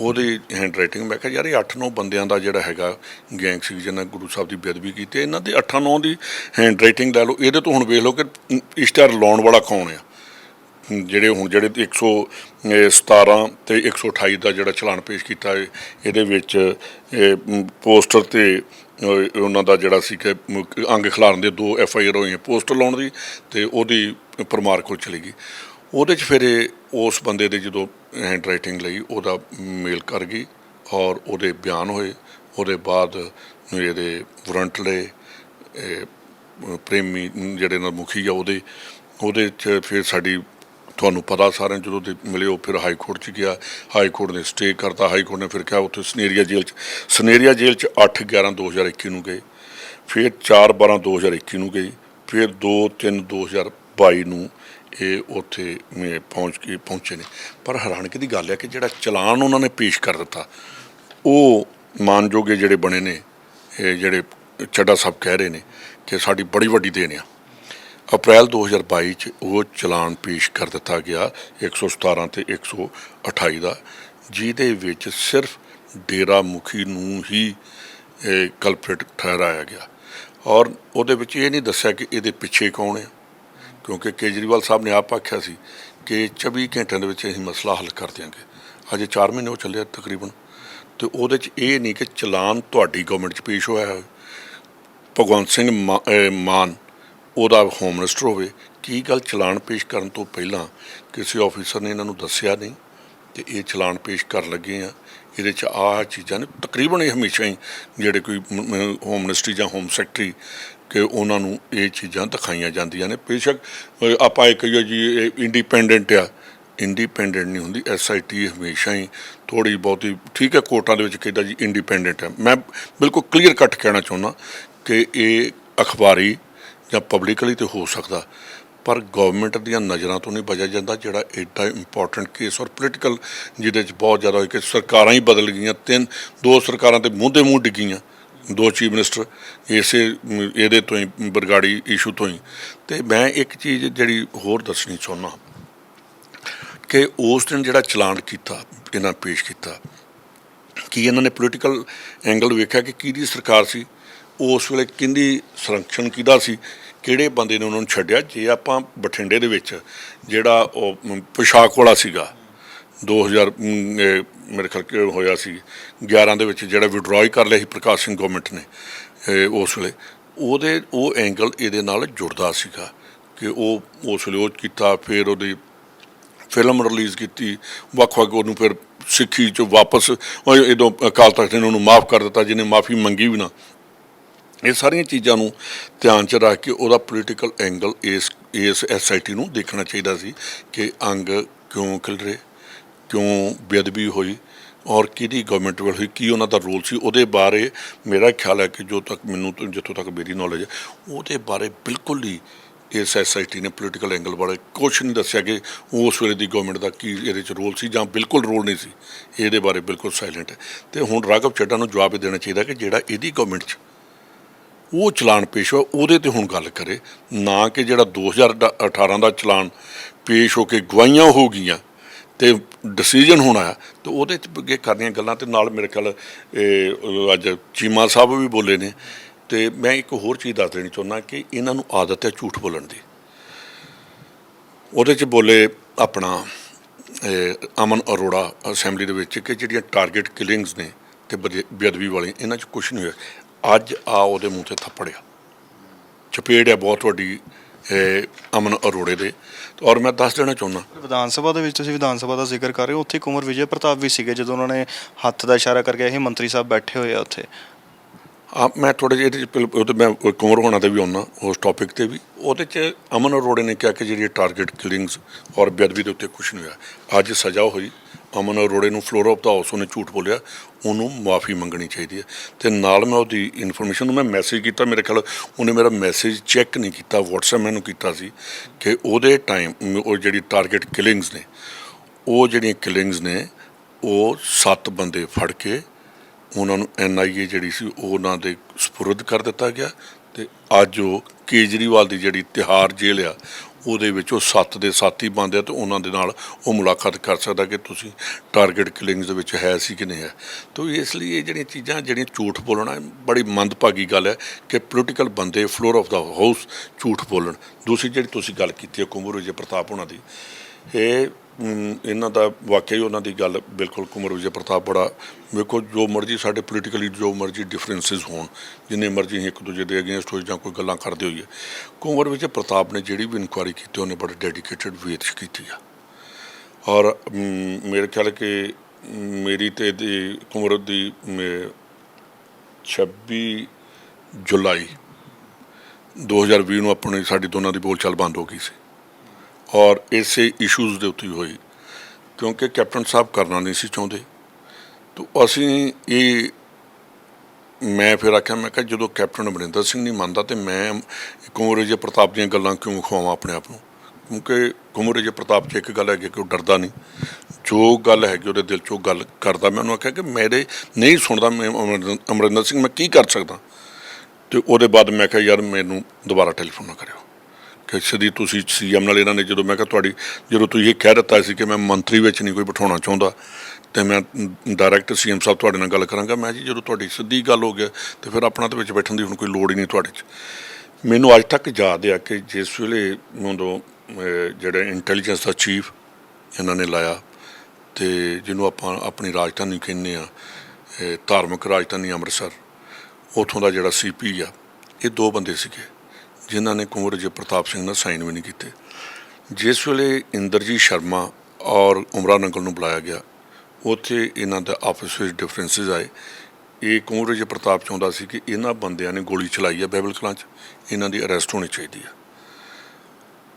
ਉਹਦੀ ਹੈਂਡ ਰਾਈਟਿੰਗ, ਮੈਂ ਕਿਹਾ ਯਾਰ ਇਹ 8-9 ਬੰਦਿਆਂ ਦਾ ਜਿਹੜਾ ਹੈਗਾ ਗੈਂਗ ਸੀ ਜਿਹਨਾਂ ਗੁਰੂ ਸਾਹਿਬ ਦੀ ਬੇਅਦਬੀ ਕੀਤੀ, ਇਹਨਾਂ ਦੀ 8-9 ਦੀ ਹੈਂਡ ਰਾਈਟਿੰਗ ਲੈ ਲਓ, ਇਹਦੇ ਤੋਂ ਹੁਣ ਵੇਖ ਲਓ ਕਿ ਇਸ਼ਤਿਹਾਰ ਲਾਉਣ ਵਾਲਾ ਕੌਣ ਆ। ਜਿਹੜੇ 117 ਤੇ 128 ਦਾ ਜਿਹੜਾ ਚਲਾਨ ਪੇਸ਼ ਕੀਤਾ ਇਹਦੇ ਵਿੱਚ ਪੋਸਟਰ ਤੇ ਉਹਨਾਂ ਦਾ ਜਿਹੜਾ ਸੀ ਕਿ ਅੰਗ ਖਿਲਾਰਨ ਦੇ 2 FIR ਹੋਈਆਂ, ਪੋਸਟਰ ਲਾਉਣ ਦੀ ਤੇ ਉਹਦੀ ਪਰਮਾਰ ਕੋਲ ਚਲੀ ਗਈ। ਉਹਦੇ 'ਚ ਫਿਰ ਉਸ ਬੰਦੇ ਦੇ ਜਦੋਂ ਹੈਂਡ ਰਾਈਟਿੰਗ ਲਈ ਉਹਦਾ ਮੇਲ ਕਰ ਗਈ ਔਰ ਉਹਦੇ ਬਿਆਨ ਹੋਏ। ਉਹਦੇ ਬਾਅਦ ਇਹਦੇ ਵਾਰੰਟ ਲਏ, ਪ੍ਰੇਮੀ ਜਿਹੜੇ ਨਾਲ ਮੁਖੀ ਆ ਉਹਦੇ 'ਚ ਫਿਰ ਸਾਡੀ, ਤੁਹਾਨੂੰ ਪਤਾ ਸਾਰਿਆਂ ਜਦੋਂ ਦੇ ਮਿਲੇ ਉਹ ਫਿਰ ਹਾਈ ਕੋਰਟ 'ਚ ਗਿਆ, ਹਾਈ ਕੋਰਟ ਨੇ ਸਟੇ ਕਰਤਾ, ਹਾਈ ਕੋਰਟ ਨੇ ਫਿਰ ਕਿਹਾ ਉੱਥੇ ਸਨੇਰੀਆ ਜੇਲ੍ਹ 'ਚ 8/11/2021 ਨੂੰ ਗਏ, ਫਿਰ 4/12/2021 ਨੂੰ ਗਈ, ਫਿਰ 2/3/2022 ਨੂੰ ਇਹ ਉੱਥੇ ਪਹੁੰਚੇ ਨੇ। ਪਰ ਹੈਰਾਨਗੀ ਦੀ ਗੱਲ ਹੈ ਕਿ ਜਿਹੜਾ ਚਲਾਨ ਉਹਨਾਂ ਨੇ ਪੇਸ਼ ਕਰ ਦਿੱਤਾ ਉਹ ਮਾਨਯੋਗ ਜਿਹੜੇ ਬਣੇ ਨੇ, ਇਹ ਜਿਹੜੇ ਚੱਡਾ ਸਾਹਿਬ ਕਹਿ ਰਹੇ ਨੇ ਕਿ ਸਾਡੀ ਬੜੀ ਵੱਡੀ ਦੇਣ ਆ। ਅਪ੍ਰੈਲ 2022 'ਚ ਉਹ ਚਲਾਨ ਪੇਸ਼ ਕਰ ਦਿੱਤਾ ਗਿਆ 117 ਤੇ 128 ਦਾ, ਜਿਹਦੇ ਵਿੱਚ ਸਿਰਫ ਡੇਰਾ ਮੁਖੀ ਨੂੰ ਹੀ ਕਲਪ੍ਰੇਟ ਠਹਿਰਾਇਆ ਗਿਆ ਔਰ ਉਹਦੇ ਵਿੱਚ ਇਹ ਨਹੀਂ ਦੱਸਿਆ ਕਿ ਇਹਦੇ ਪਿੱਛੇ ਕੌਣ ਹੈ, ਕਿਉਂਕਿ ਕੇਜਰੀਵਾਲ ਸਾਹਿਬ ਨੇ ਆਪ ਆਖਿਆ ਸੀ ਕਿ 24 ਘੰਟਿਆਂ ਦੇ ਵਿੱਚ ਅਸੀਂ ਮਸਲਾ ਹੱਲ ਕਰ ਦਿਆਂਗੇ। ਅਜੇ 4 ਮਹੀਨੇ ਹੋ ਚੱਲੇ ਤਕਰੀਬਨ, ਅਤੇ ਉਹਦੇ 'ਚ ਇਹ ਨਹੀਂ ਕਿ ਚਲਾਨ ਤੁਹਾਡੀ ਗਵਰਨਮੈਂਟ 'ਚ ਪੇਸ਼ ਹੋਇਆ ਹੋਵੇ, ਭਗਵੰਤ ਸਿੰਘ ਮਾਨ ਉਹਦਾ ਹੋਮ ਮਿਨਿਸਟਰ ਹੋਵੇ, ਕੀ ਗੱਲ ਚਲਾਨ ਪੇਸ਼ ਕਰਨ ਤੋਂ ਪਹਿਲਾਂ ਕਿਸੇ ਆਫਿਸਰ ਨੇ ਇਹਨਾਂ ਨੂੰ ਦੱਸਿਆ ਨਹੀਂ ਕਿ ਇਹ ਚਲਾਨ ਪੇਸ਼ ਕਰਨ ਲੱਗੇ ਆ, ਇਹਦੇ 'ਚ ਆਹ ਚੀਜ਼ਾਂ ਨੇ। ਤਕਰੀਬਨ ਇਹ ਹਮੇਸ਼ਾ ਹੀ ਜਿਹੜੇ ਕੋਈ ਹੋਮ ਮਿਨਿਸਟਰੀ ਜਾਂ ਹੋਮ ਸੈਕਟਰੀ ਕਿ ਉਹਨਾਂ ਨੂੰ ਇਹ ਚੀਜ਼ਾਂ ਦਿਖਾਈਆਂ ਜਾਂਦੀਆਂ ਨੇ। ਬੇਸ਼ੱਕ ਆਪਾਂ ਇਹ ਕਹੀਏ ਜੀ ਇਹ ਇੰਡੀਪੈਂਡੈਂਟ ਆ, ਇੰਡੀਪੈਂਡੈਂਟ ਨਹੀਂ ਹੁੰਦੀ। SIT ਹਮੇਸ਼ਾ ਹੀ ਥੋੜ੍ਹੀ ਬਹੁਤੀ, ਠੀਕ ਹੈ ਕੋਰਟਾਂ ਦੇ ਵਿੱਚ ਕਹਿੰਦਾ ਜੀ ਇੰਡੀਪੈਂਡੈਂਟ ਹੈ, ਮੈਂ ਬਿਲਕੁਲ ਕਲੀਅਰ ਕੱਟ ਕਹਿਣਾ ਚਾਹੁੰਦਾ ਕਿ ਇਹ ਅਖਬਾਰੀ ਜਾਂ ਪਬਲਿਕਲੀ ਤਾਂ ਹੋ ਸਕਦਾ, ਪਰ ਗੌਰਮੈਂਟ ਦੀਆਂ ਨਜ਼ਰਾਂ ਤੋਂ ਨਹੀਂ ਬਚਿਆ ਜਾਂਦਾ। ਜਿਹੜਾ ਐਡਾ ਇੰਪੋਰਟੈਂਟ ਕੇਸ ਔਰ ਪੋਲੀਟੀਕਲ ਜਿਹਦੇ 'ਚ ਬਹੁਤ ਜ਼ਿਆਦਾ ਹੋਈ ਕਿ ਸਰਕਾਰਾਂ ਹੀ ਬਦਲ ਗਈਆਂ, 2 ਸਰਕਾਰਾਂ ਤੇ ਮੂੰਹ ਦੇ ਮੂੰਹ ਡਿੱਗੀਆਂ, 2 ਚੀਫ ਮਿਨਿਸਟਰ ਇਹਦੇ ਤੋਂ ਹੀ, ਬਰਗਾੜੀ ਇਸ਼ੂ ਤੋਂ ਹੀ। ਅਤੇ ਮੈਂ ਇੱਕ ਚੀਜ਼ ਜਿਹੜੀ ਹੋਰ ਦੱਸਣੀ ਚਾਹੁੰਦਾ ਕਿ ਉਸ ਦਿਨ ਜਿਹੜਾ ਚਲਾਨ ਕੀਤਾ, ਇਹਨਾਂ ਪੇਸ਼ ਕੀਤਾ, ਕੀ ਇਹਨਾਂ ਨੇ ਪੋਲੀਟੀਕਲ ਐਂਗਲ ਵੇਖਿਆ ਕਿ ਕਿਹਦੀ ਸਰਕਾਰ ਸੀ ਉਸ ਵੇਲੇ, ਕਿਹਦੀ ਸੰਰਕਸ਼ਣ ਕਿਹਦਾ ਸੀ, ਕਿਹੜੇ ਬੰਦੇ ਨੇ ਉਹਨਾਂ ਨੂੰ ਛੱਡਿਆ। ਜੇ ਆਪਾਂ ਬਠਿੰਡੇ ਦੇ ਵਿੱਚ ਜਿਹੜਾ ਉਹ ਪੁਸ਼ਾਕ ਵਾਲਾ ਸੀਗਾ 2000 ਮੇਰੇ ਖਿਆਲ ਹੋਇਆ ਸੀ 11 ਦੇ ਵਿੱਚ, ਜਿਹੜਾ ਵਿਡਰਾਅ ਕਰ ਲਿਆ ਸੀ ਪ੍ਰਕਾਸ਼ ਸਿੰਘ ਗੌਰਮੈਂਟ ਨੇ ਉਸ ਵੇਲੇ, ਉਹ ਐਂਗਲ ਇਹਦੇ ਨਾਲ ਜੁੜਦਾ ਸੀਗਾ ਕਿ ਉਹ ਉਸ ਵੇਲੇ ਉਹ ਕੀਤਾ। ਫਿਰ ਉਹਦੀ ਫਿਲਮ ਰਿਲੀਜ਼ ਕੀਤੀ ਵੱਖ-ਵੱਖ, ਉਹਨੂੰ ਫਿਰ ਸਿੱਖੀ 'ਚੋਂ ਵਾਪਸ ਜਦੋਂ ਅਕਾਲ ਤਖ਼ਤ ਨੇ ਉਹਨੂੰ ਮਾफ़ ਕਰ ਦਿੱਤਾ, ਜਿਹਨੇ ਮਾफ़ੀ ਮੰਗੀ ਵੀ ਨਾ। ਇਹ ਸਾਰੀਆਂ ਚੀਜ਼ਾਂ ਨੂੰ ਧਿਆਨ 'ਚ ਰੱਖ ਕੇ ਉਹਦਾ ਪੋਲੀਟੀਕਲ ਐਂਗਲ ਇਸ SIT ਨੂੰ ਦੇਖਣਾ ਚਾਹੀਦਾ ਸੀ ਕਿ ਅੰਗ ਕਿਉਂ ਖਿਲਰੇ, ਕਿਉਂ ਬੇਅਦਬੀ ਹੋਈ ਔਰ ਕਿਹਦੀ ਗਵਰਨਮੈਂਟ ਵੱਲ ਹੋਈ, ਕੀ ਉਹਨਾਂ ਦਾ ਰੋਲ ਸੀ। ਉਹਦੇ ਬਾਰੇ ਮੇਰਾ ਖਿਆਲ ਹੈ ਕਿ ਜਿੱਥੋਂ ਤੱਕ ਮੇਰੀ ਨੌਲੇਜ ਹੈ, ਉਹਦੇ ਬਾਰੇ ਬਿਲਕੁਲ ਹੀ ਇਸ SIT ਨੇ ਪੋਲੀਟੀਕਲ ਐਂਗਲ ਬਾਰੇ ਕੁਛ ਨਹੀਂ ਦੱਸਿਆ ਕਿ ਉਸ ਵੇਲੇ ਦੀ ਗਵਰਨਮੈਂਟ ਦਾ ਕੀ ਇਹਦੇ 'ਚ ਰੋਲ ਸੀ ਜਾਂ ਬਿਲਕੁਲ ਰੋਲ ਨਹੀਂ ਸੀ। ਇਹਦੇ ਬਾਰੇ ਬਿਲਕੁਲ ਸਾਇਲੈਂਟ ਹੈ। ਅਤੇ ਹੁਣ ਰਾਘਵ ਚੱਡਾ ਨੂੰ ਜਵਾਬ ਦੇਣਾ ਚਾਹੀਦਾ ਕਿ ਜਿਹੜਾ ਇਹਦੀ ਗਵਰਨਮੈਂਟ 'ਚ ਉਹ ਚਲਾਨ ਪੇਸ਼ ਹੋਇਆ ਉਹਦੇ 'ਤੇ ਹੁਣ ਗੱਲ ਕਰੇ, ਨਾ ਕਿ ਜਿਹੜਾ 2018 ਦਾ ਚਲਾਨ ਪੇਸ਼ ਹੋ ਕੇ ਗਵਾਹੀਆਂ ਹੋ ਗਈਆਂ ਅਤੇ ਡਿਸੀਜਨ ਹੋਣਾ ਆ, ਅਤੇ ਉਹਦੇ 'ਚ ਅੱਗੇ ਕਰਨੀਆਂ ਗੱਲਾਂ। ਅਤੇ ਨਾਲ ਮੇਰੇ ਖਿਆਲ ਅੱਜ ਚੀਮਾ ਸਾਹਿਬ ਵੀ ਬੋਲੇ ਨੇ। ਅਤੇ ਮੈਂ ਇੱਕ ਹੋਰ ਚੀਜ਼ ਦੱਸ ਦੇਣੀ ਚਾਹੁੰਦਾ ਕਿ ਇਹਨਾਂ ਨੂੰ ਆਦਤ ਹੈ ਝੂਠ ਬੋਲਣ ਦੀ। ਉਹਦੇ 'ਚ ਬੋਲੇ ਆਪਣਾ ਅਮਨ ਅਰੋੜਾ ਅਸੈਂਬਲੀ ਦੇ ਵਿੱਚ ਕਿ ਜਿਹੜੀਆਂ ਟਾਰਗੇਟ ਕਿਲਿੰਗਸ ਨੇ ਅਤੇ ਬੇਅਦਬੀ ਵਾਲੀਆਂ, ਇਹਨਾਂ 'ਚ ਕੁਛ ਨਹੀਂ ਹੋਇਆ। ਅੱਜ ਉਹਦੇ ਮੂੰਹ 'ਤੇ ਥੱਪੜਿਆ, ਚਪੇੜ ਹੈ ਬਹੁਤ ਵੱਡੀ ਅਮਨ ਅਰੋੜੇ ਦੇ। ਔਰ ਮੈਂ ਦੱਸ ਦੇਣਾ ਚਾਹੁੰਦਾ, ਵਿਧਾਨ ਸਭਾ ਦੇ ਵਿੱਚ ਤੁਸੀਂ ਵਿਧਾਨ ਸਭਾ ਦਾ ਜ਼ਿਕਰ ਕਰ ਰਹੇ ਹੋ, ਉੱਥੇ ਕੁੰਵਰ ਵਿਜੇ ਪ੍ਰਤਾਪ ਵੀ ਸੀਗੇ ਜਦੋਂ ਉਹਨਾਂ ਨੇ ਹੱਥ ਦਾ ਇਸ਼ਾਰਾ ਕਰਕੇ ਇਹ ਮੰਤਰੀ ਸਾਹਿਬ ਬੈਠੇ ਹੋਏ ਆ ਉੱਥੇ। ਮੈਂ ਥੋੜ੍ਹੇ ਜਿਹੇ ਇਹਦੇ 'ਚ ਮੈਂ ਕੁੰਵਰ ਹੋਣਾ 'ਤੇ ਵੀ ਆਉਂਦਾ ਉਸ ਟੌਪਿਕ 'ਤੇ ਵੀ। ਉਹਦੇ 'ਚ ਅਮਨ ਅਰੋੜੇ ਨੇ ਕਿਹਾ ਕਿ ਜਿਹੜੀ ਟਾਰਗੇਟ ਕਿਲਿੰਗਸ ਔਰ ਬੇਅਦਬੀ ਦੇ ਉੱਤੇ ਕੁਛ ਨਹੀਂ ਹੋਇਆ। ਅੱਜ ਸਜ਼ਾ ਹੋਈ ਅਮਨ ਅਰੋੜੇ ਨੂੰ, ਫਲੋਰ ਆਫ ਦਾ ਹਾਊਸ ਉਹਨੇ ਝੂਠ ਬੋਲਿਆ, ਉਹਨੂੰ ਮੁਆਫੀ ਮੰਗਣੀ ਚਾਹੀਦੀ ਹੈ। ਅਤੇ ਨਾਲ ਮੈਂ ਉਹਦੀ ਇਨਫੋਰਮੇਸ਼ਨ ਨੂੰ ਮੈਂ ਮੈਸੇਜ ਕੀਤਾ, ਮੇਰੇ ਖਿਆਲ ਉਹਨੇ ਮੇਰਾ ਮੈਸੇਜ ਚੈੱਕ ਨਹੀਂ ਕੀਤਾ, ਵਟਸਐਪ ਮੈਨੂੰ ਕੀਤਾ ਸੀ ਕਿ ਉਹਦੇ ਟਾਈਮ ਉਹ ਜਿਹੜੀ ਟਾਰਗੇਟ ਕਿਲਿੰਗਸ ਨੇ, ਉਹ ਜਿਹੜੀਆਂ ਕਿਲਿੰਗਸ ਨੇ ਉਹ 7 ਬੰਦੇ ਫੜ ਕੇ ਉਹਨਾਂ ਨੂੰ NIA ਜਿਹੜੀ ਸੀ ਉਹਨਾਂ ਦੇ ਸਪੁਰਦ ਕਰ ਦਿੱਤਾ ਗਿਆ। ਅਤੇ ਅੱਜ ਉਹ ਕੇਜਰੀਵਾਲ ਦੀ ਜਿਹੜੀ ਤਿਹਾੜ ਜੇਲ੍ਹ ਆ ਉਹਦੇ ਵਿੱਚ ਉਹ 7 ਦੇ 7 ਹੀ ਬੰਦ ਆ, ਅਤੇ ਉਹਨਾਂ ਦੇ ਨਾਲ ਉਹ ਮੁਲਾਕਾਤ ਕਰ ਸਕਦਾ ਕਿ ਤੁਸੀਂ ਟਾਰਗੇਟ ਕਿਲਿੰਗਸ ਦੇ ਵਿੱਚ ਹੈ ਸੀ ਕਿ ਨਹੀਂ ਹੈ। ਤਾਂ ਇਸ ਲਈ ਇਹ ਜਿਹੜੀਆਂ ਚੀਜ਼ਾਂ ਜਿਹੜੀਆਂ ਝੂਠ ਬੋਲਣਾ ਬੜੀ ਮੰਦਭਾਗੀ ਗੱਲ ਹੈ ਕਿ ਪੋਲੀਟੀਕਲ ਬੰਦੇ ਫਲੋਰ ਆਫ ਦਾ ਹਾਊਸ ਝੂਠ ਬੋਲਣ। ਦੂਸਰੀ ਜਿਹੜੀ ਤੁਸੀਂ ਗੱਲ ਕੀਤੀ ਹੈ ਕੁੰਵਰ ਵਿਜੇ ਪ੍ਰਤਾਪ ਹੋਣਾ ਦੀ, ਇਹਨਾਂ ਦਾ ਵਾਕਿਆ ਹੀ ਉਹਨਾਂ ਦੀ ਗੱਲ ਬਿਲਕੁਲ ਕੁੰਵਰ ਵਿਜੇ ਪ੍ਰਤਾਪ ਬੜਾ, ਵੇਖੋ ਜੋ ਮਰਜ਼ੀ ਸਾਡੇ ਪੋਲੀਟੀਕਲੀ ਜੋ ਮਰਜ਼ੀ ਡਿਫਰੈਂਸਿਸ ਹੋਣ, ਜਿੰਨੇ ਮਰਜ਼ੀ ਇੱਕ ਦੂਜੇ ਦੇ ਅਗੇਂਸਟ ਹੋਈ ਜਾਂ ਕੋਈ ਗੱਲਾਂ ਕਰਦੇ ਹੋਈਏ, ਕੁੰਵਰ ਵਿਜੇ ਪ੍ਰਤਾਪ ਨੇ ਜਿਹੜੀ ਵੀ ਇਨਕੁਆਇਰੀ ਕੀਤੀ ਉਹਨੇ ਬੜੇ ਡੈਡੀਕੇਟਡ ਵੇਅ 'ਚ ਕੀਤੀ ਆ। ਔਰ ਮੇਰੇ ਖਿਆਲ ਕਿ ਮੇਰੀ ਅਤੇ ਕੁੰਵਰ ਦੀ 26 ਜੁਲਾਈ 2020 ਨੂੰ ਆਪਣੀ ਸਾਡੀ ਦੋਨਾਂ ਦੀ ਬੋਲਚਾਲ ਬੰਦ ਹੋ ਗਈ ਸੀ ਔਰ ਇਸੇ ਇਸ਼ੂਜ਼ ਦੇ ਉੱਤੇ ਹੋਈ, ਕਿਉਂਕਿ ਕੈਪਟਨ ਸਾਹਿਬ ਕਰਨਾ ਨਹੀਂ ਸੀ ਚਾਹੁੰਦੇ। ਤਾਂ ਅਸੀਂ ਮੈਂ ਫਿਰ ਆਖਿਆ, ਮੈਂ ਕਿਹਾ ਜਦੋਂ ਕੈਪਟਨ ਅਮਰਿੰਦਰ ਸਿੰਘ ਨਹੀਂ ਮੰਨਦਾ ਤਾਂ ਮੈਂ ਕੁੰਵਰ ਵਿਜੇ ਪ੍ਰਤਾਪ ਦੀਆਂ ਗੱਲਾਂ ਕਿਉਂ ਖਵਾਵਾਂ ਆਪਣੇ ਆਪ ਨੂੰ। ਕਿਉਂਕਿ ਕੁੰਵਰ ਵਿਜੇ ਪ੍ਰਤਾਪ 'ਚ ਇੱਕ ਗੱਲ ਹੈਗੀ ਕਿ ਉਹ ਡਰਦਾ ਨਹੀਂ, ਜੋ ਗੱਲ ਹੈਗੀ ਉਹਦੇ ਦਿਲ 'ਚੋਂ ਗੱਲ ਕਰਦਾ। ਮੈਂ ਉਹਨੂੰ ਆਖਿਆ ਕਿ ਮੇਰੇ ਨਹੀਂ ਸੁਣਦਾ ਮੈਂ ਅਮਰਿੰਦਰ ਸਿੰਘ, ਮੈਂ ਕੀ ਕਰ ਸਕਦਾ। ਅਤੇ ਉਹਦੇ ਬਾਅਦ ਮੈਂ ਕਿਹਾ ਯਾਰ ਮੈਨੂੰ ਦੁਬਾਰਾ ਟੈਲੀਫੋਨ ਨਾ ਕਰਿਓ ਕਿ ਸਿੱਧੀ ਤੁਸੀਂ CM ਨਾਲ ਇਹਨਾਂ ਨੇ, ਜਦੋਂ ਮੈਂ ਕਿਹਾ ਜਦੋਂ ਤੁਸੀਂ ਇਹ ਕਹਿ ਦਿੱਤਾ ਸੀ ਕਿ ਮੈਂ ਮੰਤਰੀ ਵਿੱਚ ਨਹੀਂ ਕੋਈ ਬਿਠਾਉਣਾ ਚਾਹੁੰਦਾ ਅਤੇ ਮੈਂ ਡਾਇਰੈਕਟ CM ਸਾਹਿਬ ਤੁਹਾਡੇ ਨਾਲ ਗੱਲ ਕਰਾਂਗਾ। ਮੈਂ ਜੀ ਜਦੋਂ ਤੁਹਾਡੀ ਸਿੱਧੀ ਗੱਲ ਹੋ ਗਿਆ ਅਤੇ ਫਿਰ ਆਪਣਾ ਤਾਂ ਵਿੱਚ ਬੈਠਣ ਦੀ ਹੁਣ ਕੋਈ ਲੋੜ ਹੀ ਨਹੀਂ ਤੁਹਾਡੇ 'ਚ। ਮੈਨੂੰ ਅੱਜ ਤੱਕ ਯਾਦ ਆ ਕਿ ਜਿਸ ਵੇਲੇ ਉਦੋਂ ਜਿਹੜਾ ਇੰਟੈਲੀਜੈਂਸ ਦਾ ਚੀਫ ਇਹਨਾਂ ਨੇ ਲਾਇਆ, ਅਤੇ ਜਿਹਨੂੰ ਆਪਾਂ ਆਪਣੀ ਰਾਜਧਾਨੀ ਕਹਿੰਦੇ ਹਾਂ, ਧਾਰਮਿਕ ਰਾਜਧਾਨੀ ਅੰਮ੍ਰਿਤਸਰ, ਉੱਥੋਂ ਦਾ ਜਿਹੜਾ CP ਆ, ਇਹ 2 ਬੰਦੇ ਸੀਗੇ ਜਿਨ੍ਹਾਂ ਨੇ ਕੁੰਵਰ ਵਿਜੇ ਪ੍ਰਤਾਪ ਸਿੰਘ ਨਾਲ ਸਾਈਨ ਵੀ ਨਹੀਂ ਕੀਤੇ। ਜਿਸ ਵੇਲੇ ਇੰਦਰਜੀਤ ਸ਼ਰਮਾ ਔਰ ਉਮਰਾਨ ਅੰਕਲ ਨੂੰ ਬੁਲਾਇਆ ਗਿਆ, ਉੱਥੇ ਇਹਨਾਂ ਦਾ ਆਪਸ ਵਿੱਚ ਡਿਫਰੈਂਸਿਸ ਆਏ। ਇਹ ਕੁੰਵਰ ਵਿਜੇ ਪ੍ਰਤਾਪ ਚਾਹੁੰਦਾ ਸੀ ਕਿ ਇਹਨਾਂ ਬੰਦਿਆਂ ਨੇ ਗੋਲੀ ਚਲਾਈ ਹੈ ਬਾਈਬਲ ਕਲਾਂ 'ਚ, ਇਹਨਾਂ ਦੀ ਅਰੈਸਟ ਹੋਣੀ ਚਾਹੀਦੀ ਹੈ।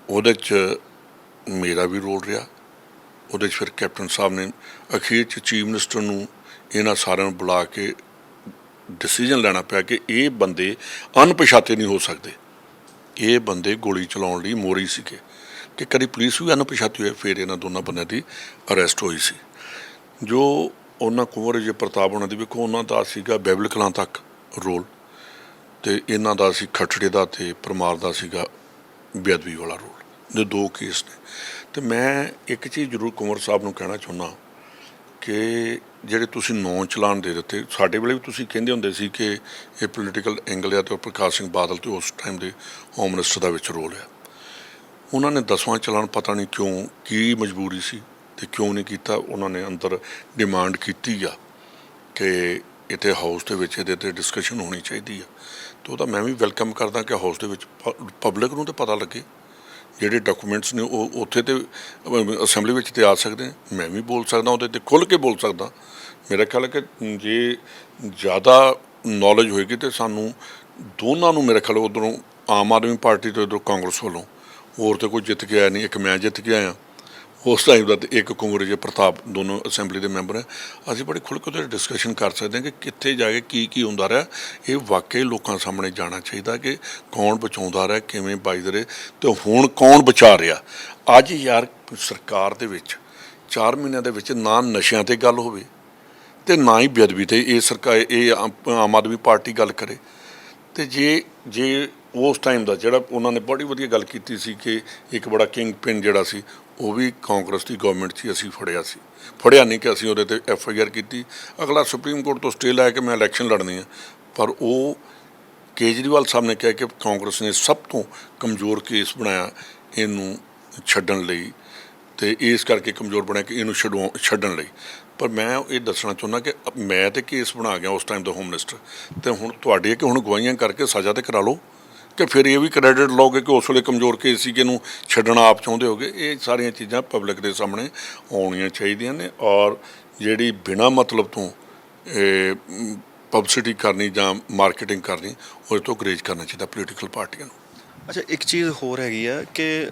ਉਹਦੇ 'ਚ ਮੇਰਾ ਵੀ ਰੋਲ ਰਿਹਾ। ਉਹਦੇ 'ਚ ਫਿਰ ਕੈਪਟਨ ਸਾਹਿਬ ਨੇ ਅਖੀਰ 'ਚ ਚੀਫ ਮਿਨਿਸਟਰ ਨੂੰ ਇਹਨਾਂ ਸਾਰਿਆਂ ਨੂੰ ਬੁਲਾ ਕੇ ਡਿਸੀਜਨ ਲੈਣਾ ਪਿਆ ਕਿ ਇਹ ਬੰਦੇ ਅਣਪਛਾਤੇ ਨਹੀਂ ਹੋ ਸਕਦੇ, ਇਹ ਬੰਦੇ ਗੋਲੀ ਚਲਾਉਣ ਲਈ ਮੋਹਰੀ ਸੀਗੇ, ਕਿ ਕਦੀ ਪੁਲਿਸ ਵੀ ਅਣਪਛਾਤੀ ਹੋਈ। ਫਿਰ ਇਹਨਾਂ ਦੋਨਾਂ ਬੰਦਿਆਂ ਦੀ ਅਰੈਸਟ ਹੋਈ ਸੀ। ਜੋ ਉਹਨਾਂ ਕੁੰਵਰ ਵਿਜੇ ਪ੍ਰਤਾਪ ਹੋਣਾ ਦੀ, ਵੇਖੋ ਉਹਨਾਂ ਦਾ ਸੀਗਾ ਬਾਈਬਲ ਕਲਾਂ ਤੱਕ ਰੋਲ, ਅਤੇ ਇਹਨਾਂ ਦਾ ਸੀ ਖੱਟੜੇ ਦਾ ਅਤੇ ਪਰਮਾਰ ਦਾ ਸੀਗਾ ਬੇਅਦਬੀ ਵਾਲਾ ਰੋਲ। ਇਹ 2 ਕੇਸ ਨੇ। ਅਤੇ ਮੈਂ ਇੱਕ ਚੀਜ਼ ਜ਼ਰੂਰ ਕੁੰਵਰ ਸਾਹਿਬ ਨੂੰ ਕਹਿਣਾ ਚਾਹੁੰਦਾ ਕਿ ਜਿਹੜੇ ਤੁਸੀਂ ਨੌਂ ਚਲਾਨ ਦੇ ਦਿੱਤੇ, ਸਾਡੇ ਵੇਲੇ ਵੀ ਤੁਸੀਂ ਕਹਿੰਦੇ ਹੁੰਦੇ ਸੀ ਕਿ ਇਹ ਪੋਲੀਟੀਕਲ ਐਂਗਲ ਆ ਤੇ ਪ੍ਰਕਾਸ਼ ਸਿੰਘ ਬਾਦਲ ਤੇ ਉਸ ਟਾਈਮ ਦੇ ਹੋਮ ਮਿਨਿਸਟਰ ਦਾ ਵਿੱਚ ਰੋਲ ਆ। ਉਹਨਾਂ ਨੇ 10ਵਾਂ ਚਲਾਨ ਪਤਾ ਨਹੀਂ ਕਿਉਂ, ਕੀ ਮਜਬੂਰੀ ਸੀ ਤੇ ਕਿਉਂ ਨਹੀਂ ਕੀਤਾ। ਉਹਨਾਂ ਨੇ ਅੰਦਰ ਡਿਮਾਂਡ ਕੀਤੀ ਆ ਕਿ ਇੱਥੇ ਹਾਊਸ ਦੇ ਵਿੱਚ ਇਹਦੇ 'ਤੇ ਡਿਸਕਸ਼ਨ ਹੋਣੀ ਚਾਹੀਦੀ ਆ, ਤੇ ਉਹਦਾ ਮੈਂ ਵੀ ਵੈਲਕਮ ਕਰਦਾ ਕਿ ਹਾਊਸ ਦੇ ਵਿੱਚ ਪਬਲਿਕ ਨੂੰ ਤਾਂ ਪਤਾ ਲੱਗੇ। ਜਿਹੜੇ ਡਾਕੂਮੈਂਟਸ ਨੇ ਉਹ ਉੱਥੇ ਤੇ ਅਸੈਂਬਲੀ ਵਿੱਚ ਤੇ ਆ ਸਕਦੇ ਨੇ, ਮੈਂ ਵੀ ਬੋਲ ਸਕਦਾ ਉਹਦੇ 'ਤੇ ਖੁੱਲ੍ਹ ਕੇ ਬੋਲ ਸਕਦਾ। ਮੇਰਾ ਖਿਆਲ ਹੈ ਕਿ ਜੇ ਜ਼ਿਆਦਾ ਨੌਲੇਜ ਹੋਏਗੀ ਤਾਂ ਸਾਨੂੰ ਦੋਨਾਂ ਨੂੰ, ਮੇਰੇ ਖਿਆਲ ਉੱਧਰੋਂ ਆਮ ਆਦਮੀ ਪਾਰਟੀ ਤੋਂ ਇੱਧਰੋਂ ਕਾਂਗਰਸ ਵੱਲੋਂ ਹੋਰ ਤਾਂ ਕੋਈ ਜਿੱਤ ਕੇ ਆਇਆ ਨਹੀਂ, ਇੱਕ ਮੈਂ ਜਿੱਤ ਕੇ ਆਇਆ ਉਸ ਟਾਈਮ ਦਾ, ਤੇ ਇੱਕ ਕੁੰਵਰ ਵਿਜੇ ਪ੍ਰਤਾਪ, ਦੋਨੋਂ ਅਸੈਂਬਲੀ ਦੇ ਮੈਂਬਰ ਹੈ। ਅਸੀਂ ਬੜੇ ਖੁੱਲ੍ਹ ਕੇ ਉਹਦੇ ਡਿਸਕਸ਼ਨ ਕਰ ਸਕਦੇ ਹਾਂ ਕਿ ਕਿੱਥੇ ਜਾ ਕੇ ਕੀ ਹੁੰਦਾ ਰਿਹਾ। ਇਹ ਵਾਕਈ ਲੋਕਾਂ ਸਾਹਮਣੇ ਜਾਣਾ ਚਾਹੀਦਾ ਕਿ ਕੌਣ ਬਚਾਉਂਦਾ ਰਿਹਾ, ਕਿਵੇਂ ਬਚਦਾ ਰਿਹਾ ਅਤੇ ਹੁਣ ਕੌਣ ਬਚਾ ਰਿਹਾ। ਅੱਜ ਯਾਰ ਸਰਕਾਰ ਦੇ ਵਿੱਚ 4 ਮਹੀਨਿਆਂ ਦੇ ਵਿੱਚ ਨਾ ਨਸ਼ਿਆਂ 'ਤੇ ਗੱਲ ਹੋਵੇ ਅਤੇ ਨਾ ਹੀ ਬੇਅਦਬੀ 'ਤੇ ਇਹ ਸਰਕਾਰ, ਇਹ ਆਮ ਆਦਮੀ ਪਾਰਟੀ ਗੱਲ ਕਰੇ। ਅਤੇ ਜੇ ਉਸ ਟਾਈਮ ਦਾ ਜਿਹੜਾ ਉਹਨਾਂ ਨੇ ਬੜੀ ਵਧੀਆ ਗੱਲ ਕੀਤੀ ਸੀ ਕਿ ਇੱਕ ਬੜਾ ਕਿੰਗ ਪਿਨ ਜਿਹੜਾ ਸੀ ਉਹ ਵੀ ਕਾਂਗਰਸ ਦੀ ਗਵਰਨਮੈਂਟ 'ਚ ਹੀ ਅਸੀਂ ਫੜਿਆ ਨਹੀਂ ਕਿ ਅਸੀਂ ਉਹਦੇ 'ਤੇ FIR ਕੀਤੀ। ਅਗਲਾ ਸੁਪਰੀਮ ਕੋਰਟ ਤੋਂ ਸਟੇ ਲੈ ਕੇ ਮੈਂ ਇਲੈਕਸ਼ਨ ਲੜਨੀ ਆ, ਪਰ ਉਹ ਕੇਜਰੀਵਾਲ ਸਾਹਿਬ ਨੇ ਕਿਹਾ ਕਿ ਕਾਂਗਰਸ ਨੇ ਸਭ ਤੋਂ ਕਮਜ਼ੋਰ ਕੇਸ ਬਣਾਇਆ ਇਹਨੂੰ ਛੱਡਣ ਲਈ, ਅਤੇ ਇਸ ਕਰਕੇ ਕਮਜ਼ੋਰ ਬਣਿਆ ਕਿ ਇਹਨੂੰ ਛੱਡਣ ਲਈ। ਪਰ ਮੈਂ ਇਹ ਦੱਸਣਾ ਚਾਹੁੰਦਾ ਕਿ ਮੈਂ ਤਾਂ ਕੇਸ ਬਣਾ ਗਿਆ ਉਸ ਟਾਈਮ ਦਾ ਹੋਮ ਮਿਨਿਸਟਰ, ਅਤੇ ਹੁਣ ਤੁਹਾਡੇ ਕਿ ਹੁਣ ਗਵਾਹੀਆਂ ਕਰਕੇ ਸਜ਼ਾ ਤਾਂ ਕਰਾ ਲਓ ਕਿ ਫਿਰ ਇਹ ਵੀ ਕ੍ਰੈਡਿਟ ਲਓਗੇ ਕਿ ਉਸ ਵੇਲੇ ਕਮਜ਼ੋਰ ਕੇਸ ਸੀ ਕਿ ਇਹਨੂੰ ਛੱਡਣਾ ਆਪ ਚਾਹੁੰਦੇ ਹੋਗੇ। ਇਹ ਸਾਰੀਆਂ ਚੀਜ਼ਾਂ ਪਬਲਿਕ ਦੇ ਸਾਹਮਣੇ ਆਉਣੀਆਂ ਚਾਹੀਦੀਆਂ ਨੇ, ਔਰ ਜਿਹੜੀ ਬਿਨਾਂ ਮਤਲਬ ਤੋਂ ਪਬਲਿਸਿਟੀ ਕਰਨੀ ਜਾਂ ਮਾਰਕੀਟਿੰਗ ਕਰਨੀ, ਉਹਦੇ ਤੋਂ ਗਰੇਜ਼ ਕਰਨਾ ਚਾਹੀਦਾ ਪੋਲੀਟੀਕਲ ਪਾਰਟੀਆਂ ਨੂੰ। ਅੱਛਾ, ਇੱਕ ਚੀਜ਼ ਹੋਰ ਹੈਗੀ ਆ ਕਿ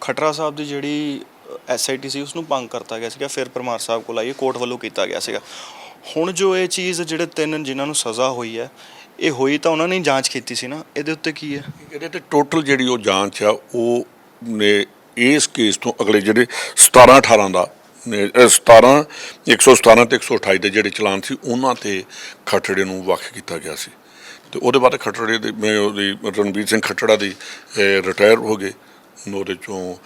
ਖਟਰਾ ਸਾਹਿਬ ਦੀ ਜਿਹੜੀ SIT ਸੀ ਉਸਨੂੰ ਭੰਗ ਕਰਤਾ ਗਿਆ ਸੀਗਾ, ਫਿਰ ਪਰਮਾਰ ਸਾਹਿਬ ਕੋਲ ਆਈ, ਕੋਰਟ ਵੱਲੋਂ ਕੀਤਾ ਗਿਆ ਸੀਗਾ। ਹੁਣ ਜੋ ਇਹ ਚੀਜ਼ ਜਿਹੜੇ 3 ਜਿਨ੍ਹਾਂ ਨੂੰ ਸਜ਼ਾ ਹੋਈ ਹੈ, ਇਹ ਹੋਈ ਤਾਂ ਉਹਨਾਂ ਨੇ ਜਾਂਚ ਕੀਤੀ ਸੀ ਨਾ, ਇਹਦੇ ਉੱਤੇ ਕੀ ਹੈ? ਇਹਦੇ 'ਤੇ ਟੋਟਲ ਜਿਹੜੀ ਉਹ ਜਾਂਚ ਆ ਉਹ ਨੇ ਇਸ ਕੇਸ ਤੋਂ ਅਗਲੇ ਜਿਹੜੇ 17-18 ਦਾ 117 ਤੇ 128 ਦੇ ਜਿਹੜੇ ਚਲਾਨ ਸੀ ਉਹਨਾਂ 'ਤੇ ਖੱਟੜੇ ਨੂੰ ਵੱਖ ਕੀਤਾ ਗਿਆ ਸੀ, ਅਤੇ ਉਹਦੇ ਬਾਅਦ ਖੱਟੜੇ ਦੇ ਉਹਦੀ ਰਣਬੀਰ ਸਿੰਘ ਖੱਟੜਾ ਦੀ ਰਿਟਾਇਰ ਹੋ ਗਏ। ਉਹਦੇ 'ਚੋਂ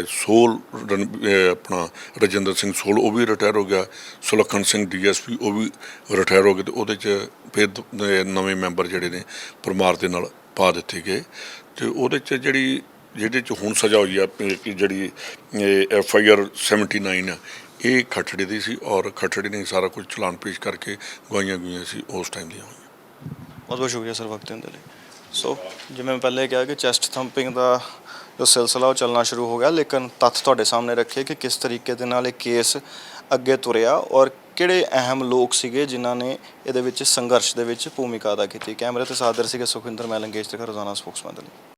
ਸੋਲ ਆਪਣਾ ਰਜਿੰਦਰ ਸਿੰਘ ਸੋਲ ਉਹ ਵੀ ਰਿਟਾਇਰ ਹੋ ਗਿਆ, ਸੁਲੱਖਣ ਸਿੰਘ DSP ਉਹ ਵੀ ਰਿਟਾਇਰ ਹੋ ਗਏ, ਅਤੇ ਉਹਦੇ 'ਚ ਫਿਰ ਨਵੇਂ ਮੈਂਬਰ ਜਿਹੜੇ ਨੇ ਪਰਮਾਰ ਦੇ ਨਾਲ ਪਾ ਦਿੱਤੇ ਗਏ। ਅਤੇ ਉਹਦੇ 'ਚ ਜਿਹਦੇ 'ਚ ਹੁਣ ਸਜ਼ਾ ਹੋਈ ਆ ਜਿਹੜੀ FIR 79 ਆ, ਇਹ ਖੱਟੜੇ ਦੀ ਸੀ, ਔਰ ਖੱਟੜੇ ਨੇ ਸਾਰਾ ਕੁਝ ਚਲਾਨ ਪੇਸ਼ ਕਰਕੇ ਗਵਾਹੀਆਂ ਸੀ ਉਸ ਟਾਈਮ ਦੀਆਂ ਹੋਈਆਂ। ਬਹੁਤ ਬਹੁਤ ਸ਼ੁਕਰੀਆ ਸਰ ਵਕਤ ਦੇਣ ਦੇ ਲਈ। ਸੋ ਜਿਵੇਂ ਮੈਂ ਪਹਿਲੇ ਕਿਹਾ ਕਿ ਚੈਸਟ ਥੰਪਿੰਗ ਦਾ ਜੋ ਸਿਲਸਿਲਾ ਉਹ ਚੱਲਣਾ ਸ਼ੁਰੂ ਹੋ ਗਿਆ, ਲੇਕਿਨ ਤੱਥ ਤੁਹਾਡੇ ਸਾਹਮਣੇ ਰੱਖੇ ਕਿ ਕਿਸ ਤਰੀਕੇ ਦੇ ਨਾਲ ਇਹ ਕੇਸ ਅੱਗੇ ਤੁਰਿਆ ਔਰ ਕਿਹੜੇ ਅਹਿਮ ਲੋਕ ਸੀਗੇ ਜਿਨ੍ਹਾਂ ਨੇ ਇਹਦੇ ਵਿੱਚ ਸੰਘਰਸ਼ ਦੇ ਵਿੱਚ ਭੂਮਿਕਾ ਅਦਾ ਕੀਤੀ। ਕੈਮਰੇ ਤੇ ਸਾਦਰ ਸੀਗੇ ਸੁਖਵਿੰਦਰ, ਮੈਂ ਲੰਗੇਸ਼ ਤੇ ਰੋਜ਼ਾਨਾ ਸਪੋਕਸਮੈਨ ਦੇ ਲਈ।